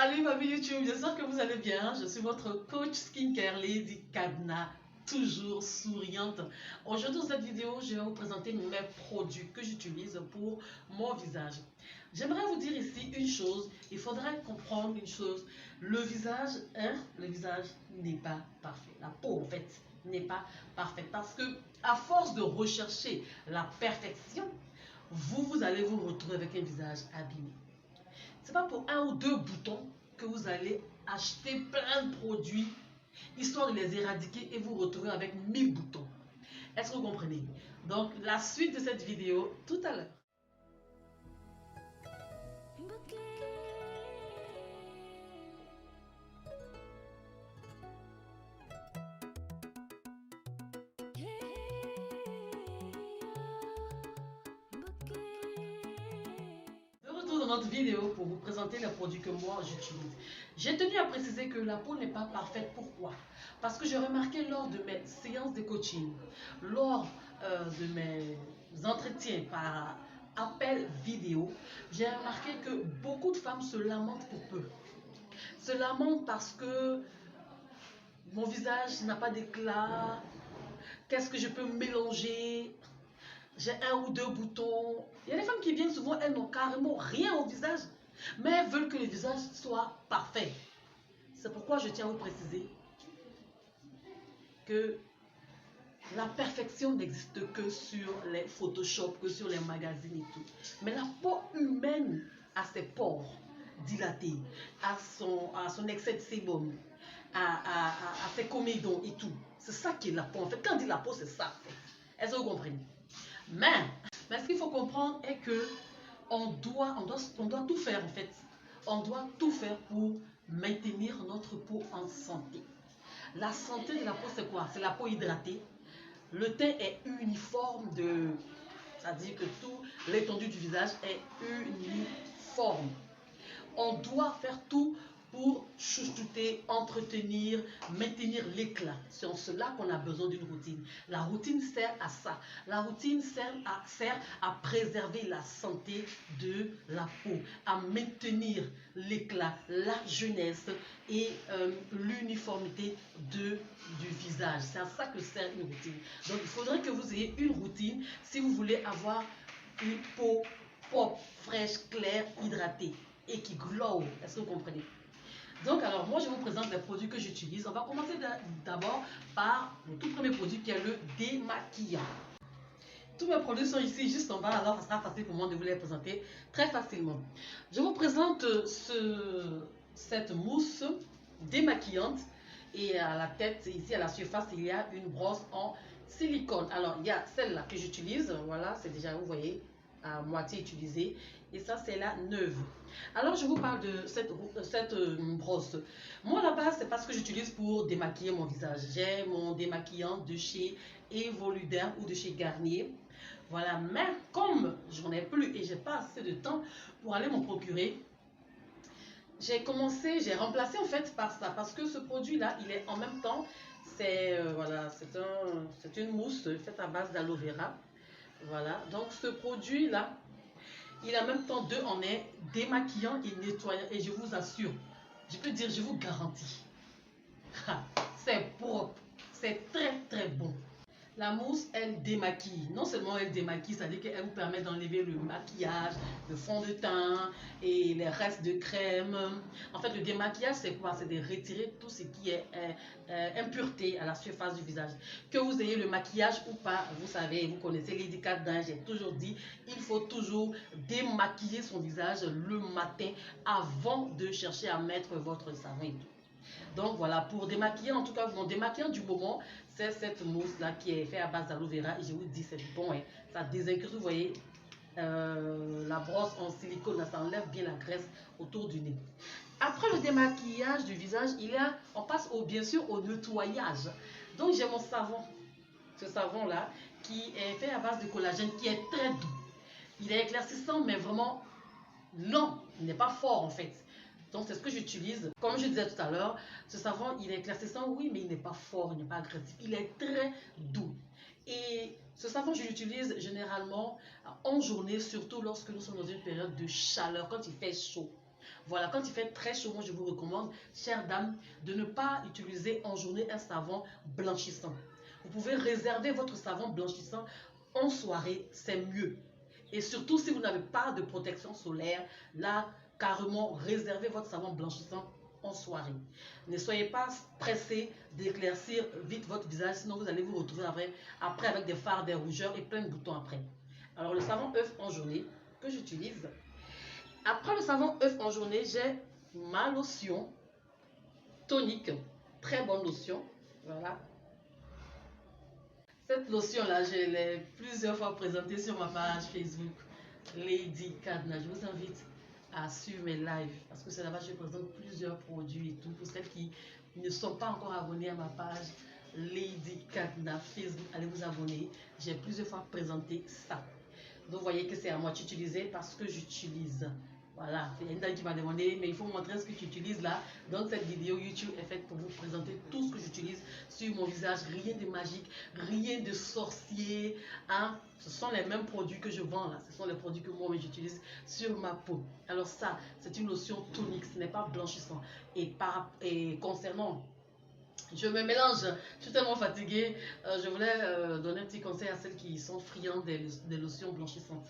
Salut ma vie YouTube, j'espère que vous allez bien. Je suis votre coach skincare Lady Kadna, toujours souriante. Aujourd'hui dans cette vidéo, je vais vous présenter mes produits que j'utilise pour mon visage. J'aimerais vous dire ici une chose, il faudrait comprendre une chose. Le visage n'est pas parfait. La peau en fait n'est pas parfaite parce que à force de rechercher la perfection, vous allez vous retrouver avec un visage abîmé. C'est pas pour un ou deux boutons que vous allez acheter plein de produits histoire de les éradiquer et vous retrouver avec 1000 boutons. Est-ce que vous comprenez? Donc la suite de cette vidéo tout à l'heure. Dans notre vidéo pour vous présenter les produits que moi j'utilise. J'ai tenu à préciser que la peau n'est pas parfaite. Pourquoi? Parce que j'ai remarqué lors de mes séances de coaching, lors de mes entretiens par appel vidéo, j'ai remarqué que beaucoup de femmes se lamentent pour peu. Se lamentent parce que mon visage n'a pas d'éclat. Qu'est-ce que je peux mélanger? J'ai un ou deux boutons. Il y a des femmes qui viennent souvent, elles n'ont carrément rien au visage, mais elles veulent que le visage soit parfait. C'est pourquoi je tiens à vous préciser que la perfection n'existe que sur les Photoshop, que sur les magazines et tout. Mais la peau humaine a ses pores dilatés, à son excès de sébum, à ses comédons et tout. C'est ça qui est la peau. En fait, quand on dit la peau, c'est ça. Est-ce que vous comprenez? Mais ce qu'il faut comprendre est que on doit tout faire en fait. On doit tout faire pour maintenir notre peau en santé. La santé de la peau, c'est quoi? C'est la peau hydratée. Le teint est uniforme c'est-à-dire que tout l'étendue du visage est uniforme. On doit faire tout pour chouchouter, entretenir, maintenir l'éclat. C'est en cela qu'on a besoin d'une routine. La routine sert à ça. La routine sert à préserver la santé de la peau, à maintenir l'éclat, la jeunesse et l'uniformité du visage. C'est à ça que sert une routine. Donc il faudrait que vous ayez une routine si vous voulez avoir une peau propre, fraîche, claire, hydratée et qui glow. Est-ce que vous comprenez? Donc alors moi je vous présente les produits que j'utilise. On va commencer d'abord par le tout premier produit qui est le démaquillant. Tous mes produits sont ici juste en bas, alors ça sera facile pour moi de vous les présenter très facilement. Je vous présente cette mousse démaquillante et à la tête, ici à la surface, il y a une brosse en silicone. Alors il y a celle-là que j'utilise, voilà, c'est déjà, vous voyez, à moitié utilisée, et ça c'est la neuve. Alors je vous parle de cette brosse. Moi la base c'est parce que j'utilise pour démaquiller mon visage. J'ai mon démaquillant de chez Evoluderm ou de chez Garnier. Voilà, mais comme j'en ai plus et j'ai pas assez de temps pour aller m'en procurer, j'ai remplacé en fait par ça, parce que ce produit là il est en même temps, c'est voilà, c'est une mousse faite à base d'aloe vera. Voilà, donc ce produit là il a en même temps deux en un, démaquillant et nettoyant, et je vous assure, je peux dire, je vous garantis, c'est propre, c'est très très bon. La mousse, elle démaquille. Non seulement elle démaquille, c'est-à-dire qu'elle vous permet d'enlever le maquillage, le fond de teint et les restes de crème. En fait, le démaquillage, c'est quoi? C'est de retirer tout ce qui est impureté à la surface du visage. Que vous ayez le maquillage ou pas, vous savez, vous connaissez Lady Kadna, j'ai toujours dit, il faut toujours démaquiller son visage le matin avant de chercher à mettre votre savon et tout. Donc voilà, pour démaquiller, en tout cas, mon démaquillant du moment, c'est cette mousse-là qui est faite à base d'aloe vera. Et je vous dis, c'est bon, hein. Ça désincruste, vous voyez, la brosse en silicone, ça enlève bien la graisse autour du nez. Après le démaquillage du visage, on passe bien sûr au nettoyage. Donc j'ai mon savon, ce savon-là, qui est fait à base de collagène, qui est très doux. Il est éclaircissant, mais vraiment lent, il n'est pas fort en fait. Donc c'est ce que j'utilise. Comme je disais tout à l'heure, ce savon il est éclaircissant, oui, mais il n'est pas fort, il n'est pas agressif, il est très doux. Et ce savon je l'utilise généralement en journée, surtout lorsque nous sommes dans une période de chaleur, quand il fait chaud. Voilà, quand il fait très chaud, moi je vous recommande, chère dame, de ne pas utiliser en journée un savon blanchissant. Vous pouvez réserver votre savon blanchissant en soirée, c'est mieux. Et surtout si vous n'avez pas de protection solaire, là, carrément, réservez votre savon blanchissant en soirée. Ne soyez pas pressé d'éclaircir vite votre visage, sinon vous allez vous retrouver après avec des fards, des rougeurs et plein de boutons après. Alors le savon œuf en journée que j'utilise. Après le savon œuf en journée, j'ai ma lotion tonique, très bonne lotion. Voilà. Cette lotion-là, je l'ai plusieurs fois présentée sur ma page Facebook, Lady Cadna. Je vous invite à suivre mes lives parce que c'est là-bas que je présente plusieurs produits et tout. Pour celles qui ne sont pas encore abonnées à ma page Lady Cadna Facebook, allez vous abonner. J'ai plusieurs fois présenté ça. Donc, vous voyez que c'est à moi d'utiliser parce que j'utilise. Voilà, il y a une dame qui m'a demandé, mais il faut montrer ce que tu utilises là. Donc, cette vidéo YouTube est faite pour vous présenter tout ce que j'utilise sur mon visage. Rien de magique, rien de sorcier. Hein? Ce sont les mêmes produits que je vends là. Ce sont les produits que moi j'utilise sur ma peau. Alors, ça, c'est une lotion tonique, ce n'est pas blanchissant. Et concernant. Je me mélange, je suis tellement fatiguée. Je voulais donner un petit conseil à celles qui sont friandes des lotions blanchissantes.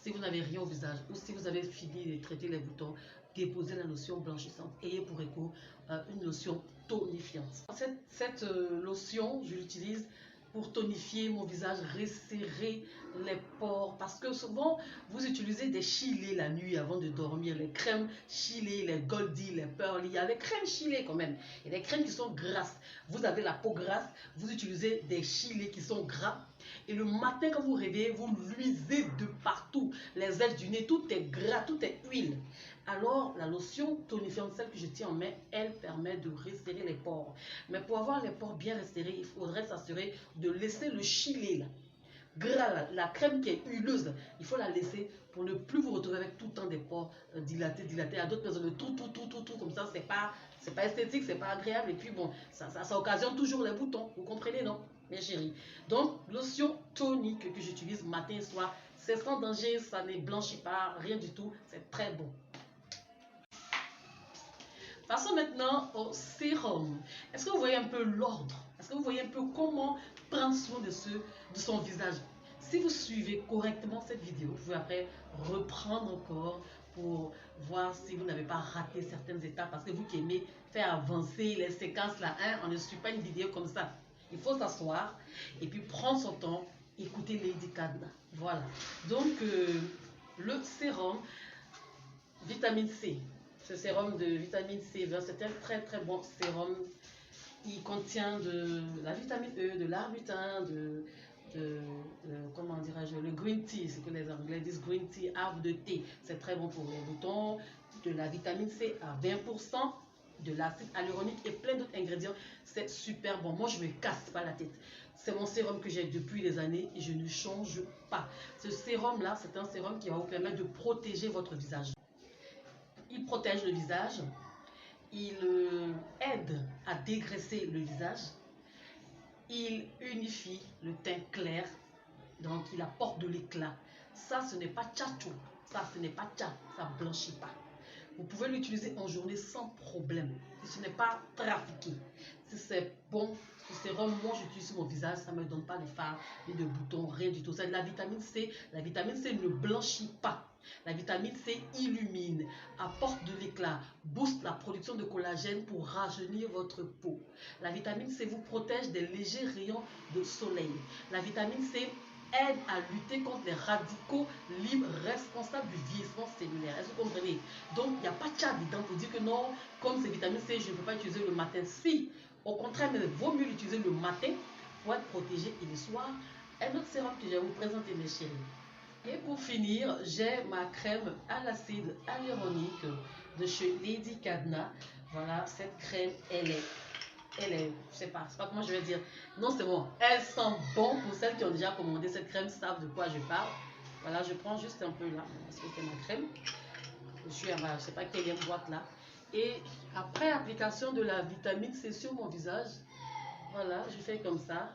Si vous n'avez rien au visage ou si vous avez fini de traiter les boutons, déposez la lotion blanchissante. Ayez pour écho une lotion tonifiante. Cette lotion, je l'utilise pour tonifier mon visage, resserrer les pores. Parce que souvent, vous utilisez des chilés la nuit avant de dormir. Les crèmes chilées, les Goldie, les Pearly. Il y a des crèmes chilées quand même. Et des crèmes qui sont grasses. Vous avez la peau grasse, vous utilisez des chilés qui sont gras. Et le matin, quand vous réveillez, vous luisez de partout. Les ailes du nez, tout est gras, tout est huile. Alors, la lotion tonifiante, celle que je tiens en main, elle permet de resserrer les pores. Mais pour avoir les pores bien resserrés, il faudrait s'assurer de laisser le chilé là. Gras, la crème qui est huileuse, il faut la laisser pour ne plus vous retrouver avec tout le temps des pores dilatés. À d'autres personnes, tout, comme ça, c'est pas esthétique, c'est pas agréable. Et puis bon, ça occasionne toujours les boutons. Vous comprenez, non, mes chéris? Donc, lotion tonique que j'utilise matin et soir, c'est sans danger, ça ne blanchit pas, rien du tout, c'est très bon. Passons maintenant au sérum. Est-ce que vous voyez un peu l'ordre? Est-ce que vous voyez un peu comment prendre soin de son visage? Si vous suivez correctement cette vidéo, vous pouvez après reprendre encore pour voir si vous n'avez pas raté certaines étapes. Parce que vous qui aimez faire avancer les séquences là, hein, on ne suit pas une vidéo comme ça. Il faut s'asseoir et puis prendre son temps, écouter Lady Cadna. Voilà. Donc, le sérum vitamine C. Ce sérum de vitamine C, c'est un très très bon sérum. Il contient de la vitamine E, de l'arbutin, comment dirais-je, le green tea, ce que les Anglais disent green tea, arbre de thé. C'est très bon pour les boutons. De la vitamine C à 20%, de l'acide hyaluronique et plein d'autres ingrédients. C'est super bon. Moi, je ne me casse pas la tête. C'est mon sérum que j'ai depuis des années et je ne change pas. Ce sérum-là, c'est un sérum qui va vous permettre de protéger votre visage. Il protège le visage, il aide à dégraisser le visage, il unifie le teint clair, donc il apporte de l'éclat. Ça, ce n'est pas tchatchou, ça, ce n'est pas tcha, ça ne blanchit pas. Vous pouvez l'utiliser en journée sans problème. Si ce n'est pas trafiqué, si c'est bon, ce sérum, moi j'utilise sur mon visage, ça ne me donne pas de fards, ni de boutons, rien du tout. C'est de la vitamine C. La vitamine C ne blanchit pas. La vitamine C illumine, apporte de l'éclat, booste la production de collagène pour rajeunir votre peau. La vitamine C vous protège des légers rayons de soleil. La vitamine C aide à lutter contre les radicaux libres responsables du vieillissement cellulaire. Est-ce que vous comprenez? Donc, il n'y a pas de chat dedans pour dire que non, comme c'est vitamine C, je ne peux pas utiliser le matin. Si, au contraire, il vaut mieux l'utiliser le matin pour être protégé et le soir. Un autre sérum que je vais vous présenter, mes chéris. Et pour finir, j'ai ma crème à l'acide hyaluronique de chez Lady Cadna. Voilà, cette crème, elle est, je sais pas comment je vais dire. Non, c'est bon. Elle sent bon. Pour celles qui ont déjà commandé cette crème, savent de quoi je parle. Voilà, je prends juste un peu là, parce que c'est ma crème. Je suis à ma, je sais pas quelle boîte là. Et après application de la vitamine C sur mon visage, voilà, je fais comme ça.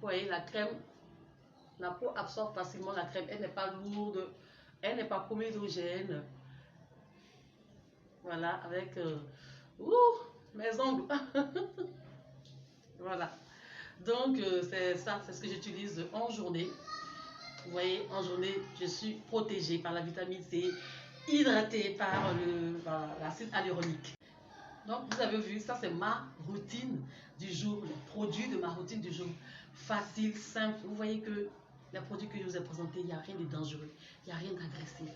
Vous voyez, la crème La peau absorbe facilement la crème. Elle n'est pas lourde. Elle n'est pas comédogène. Voilà, avec mes ongles. Voilà. Donc, c'est ça, c'est ce que j'utilise en journée. Vous voyez, en journée, je suis protégée par la vitamine C, hydratée par l'acide hyaluronique. Donc, vous avez vu, ça c'est ma routine du jour, les produits de ma routine du jour. Facile, simple. Vous voyez que les produits que je vous ai présentés, il n'y a rien de dangereux, il n'y a rien d'agressif.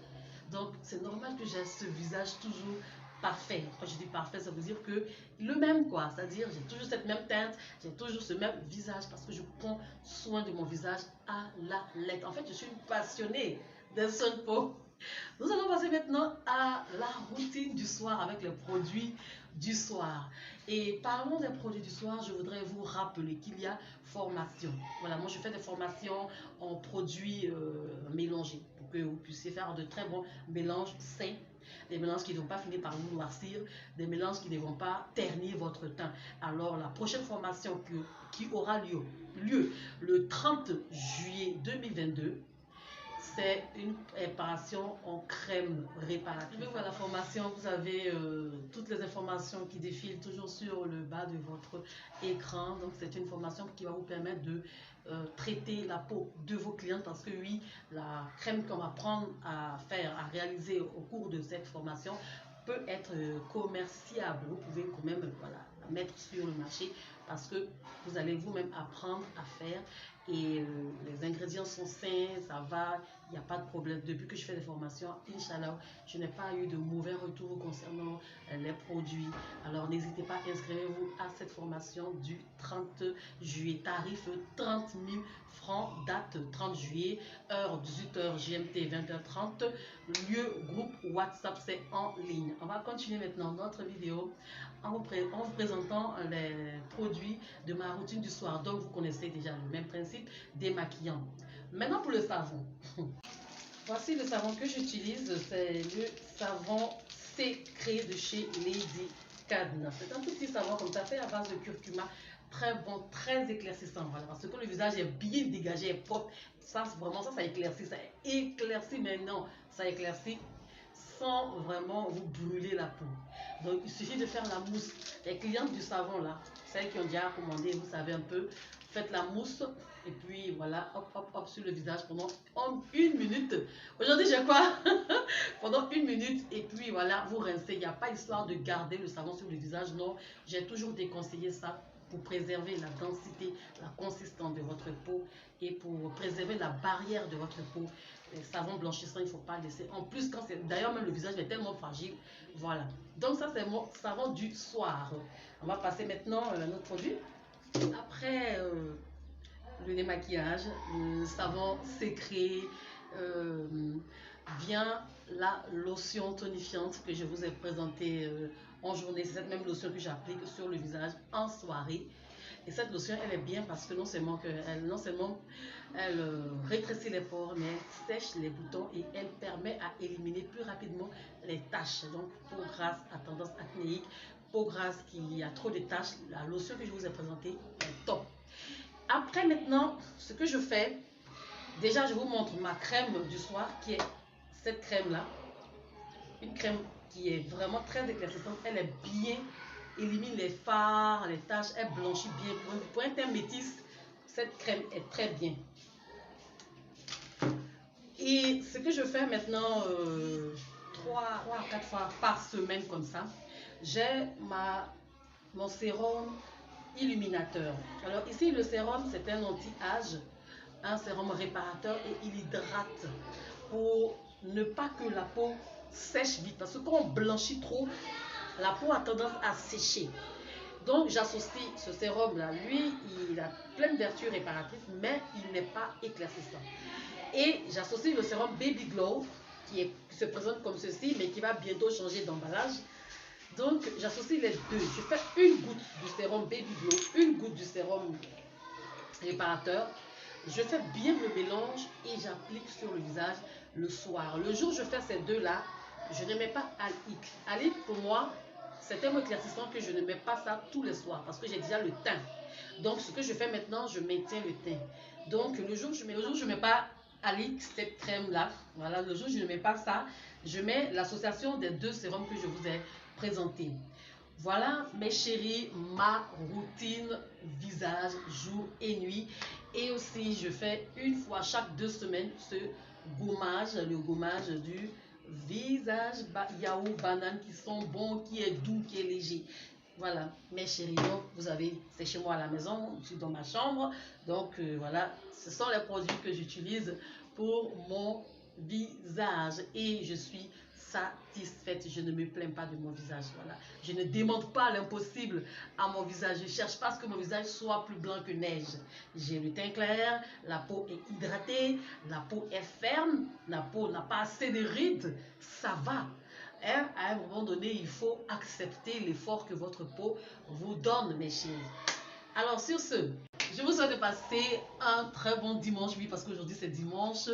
Donc, c'est normal que j'ai ce visage toujours parfait. Quand je dis parfait, ça veut dire que le même quoi. C'est-à-dire, j'ai toujours cette même teinte, j'ai toujours ce même visage parce que je prends soin de mon visage à la lettre. En fait, je suis une passionnée des soins de peau. Nous allons passer maintenant à la routine du soir avec les produits du soir. Et parlons des produits du soir, je voudrais vous rappeler qu'il y a formation. Voilà, moi je fais des formations en produits mélangés pour que vous puissiez faire de très bons mélanges sains, des mélanges qui ne vont pas finir par vous noircir, des mélanges qui ne vont pas ternir votre teint. Alors la prochaine formation qui aura lieu le 30 juillet 2022, c'est une réparation en crème réparatrice. Je vais voir la formation, vous avez toutes les informations qui défilent toujours sur le bas de votre écran. Donc c'est une formation qui va vous permettre de traiter la peau de vos clientes parce que oui, la crème qu'on va apprendre à faire, à réaliser au cours de cette formation peut être commerciable. Vous pouvez quand même la mettre sur le marché parce que vous allez vous-même apprendre à faire et les ingrédients sont sains, ça va, il n'y a pas de problème. Depuis que je fais des formations, Inch'Allah, je n'ai pas eu de mauvais retours concernant les produits. Alors n'hésitez pas, inscrivez-vous à cette formation du 30 juillet. Tarif 30 000 francs, date 30 juillet, heure 18h GMT 20h30. Lieu groupe WhatsApp, c'est en ligne. On va continuer maintenant notre vidéo en vous présentant les produits de ma routine du soir. Donc vous connaissez déjà le même principe, démaquillant. Maintenant pour le savon. Voici le savon que j'utilise, c'est le savon Secret de chez Lady Cadena. C'est un tout petit savon comme ça, fait à base de curcuma. Très bon, très éclaircissant. Voilà, parce que le visage est bien dégagé, est propre. Ça, vraiment, ça éclaircit, mais non, ça éclaircit sans vraiment vous brûler la peau. Donc, il suffit de faire la mousse. Les clientes du savon, là, celles qui ont déjà commandé, vous savez un peu, faites la mousse et puis voilà, hop, hop, hop, sur le visage pendant 1 minute. Aujourd'hui, j'ai quoi? Pendant 1 minute et puis voilà, vous rincez. Il n'y a pas histoire de garder le savon sur le visage, non. J'ai toujours déconseillé ça pour préserver la densité, la consistance de votre peau et pour préserver la barrière de votre peau. Les savons blanchissants, il ne faut pas laisser. En plus, quand c'est d'ailleurs même le visage est tellement fragile. Voilà. Donc ça, c'est mon savon du soir. On va passer maintenant à notre produit. Après le démaquillage, le savon Secret, vient la lotion tonifiante que je vous ai présentée en journée. C'est cette même lotion que j'applique sur le visage en soirée. Et cette lotion, elle est bien parce que non seulement elle rétrécit les pores, mais elle sèche les boutons et elle permet à éliminer plus rapidement les taches. Donc, peau grasse à tendance acnéique, peau grasse qui a trop de taches, la lotion que je vous ai présentée est top. Après maintenant, ce que je fais, déjà je vous montre ma crème du soir qui est cette crème là, une crème qui est vraiment très éclaircissante, elle est bien, élimine les fards, les taches, elle blanchit bien. Pour un teint métis, cette crème est très bien. Et ce que je fais maintenant 3 à 4 fois par semaine comme ça, j'ai mon sérum illuminateur. Alors ici le sérum c'est un anti-âge, un sérum réparateur et il hydrate pour ne pas que la peau sèche vite parce que quand on blanchit trop, la peau a tendance à sécher. Donc j'associe ce sérum là, lui il a plein de vertus réparatrices mais il n'est pas éclaircissant. Et j'associe le sérum Baby Glow qui se présente comme ceci mais qui va bientôt changer d'emballage. Donc j'associe les deux. Je fais une goutte du sérum Baby Glow, une goutte du sérum réparateur. Je fais bien le mélange et j'applique sur le visage le soir. Le jour où je fais ces deux là, je ne mets pas Al'iq. Al'iq pour moi c'est un mot éclaircissant que je ne mets pas ça tous les soirs parce que j'ai déjà le teint. Donc, ce que je fais maintenant, je maintiens le teint. Donc, le jour où je mets pas Alix, cette crème-là, voilà, le jour où je ne mets pas ça, je mets l'association des deux sérums que je vous ai présentés. Voilà, mes chéris, ma routine visage jour et nuit. Et aussi, je fais une fois chaque 2 semaines ce gommage, le gommage du visage yaourt banane qui sont bons, qui est doux, qui est léger. Voilà, mes chéris, donc vous avez, c'est chez moi à la maison, je suis dans ma chambre. Donc voilà, ce sont les produits que j'utilise pour mon visage et je suis satisfaite. Je ne me plains pas de mon visage. Voilà, je ne demande pas l'impossible à mon visage. Je ne cherche pas à ce que mon visage soit plus blanc que neige. J'ai le teint clair, la peau est hydratée, la peau est ferme, la peau n'a pas assez de rides. Ça va. Hein? À un moment donné, il faut accepter l'effort que votre peau vous donne, mes chéris. Alors, sur ce, je vous souhaite de passer un très bon dimanche, oui, parce qu'aujourd'hui c'est dimanche,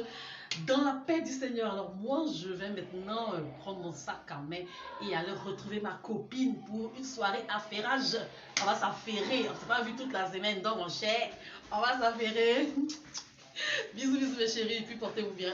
dans la paix du Seigneur. Alors moi, je vais maintenant prendre mon sac à main et aller retrouver ma copine pour une soirée affairage. On va s'affairer, on ne s'est pas vu toute la semaine, donc mon cher, on va s'affairer. Bisous, bisous mes chéris, et puis portez-vous bien.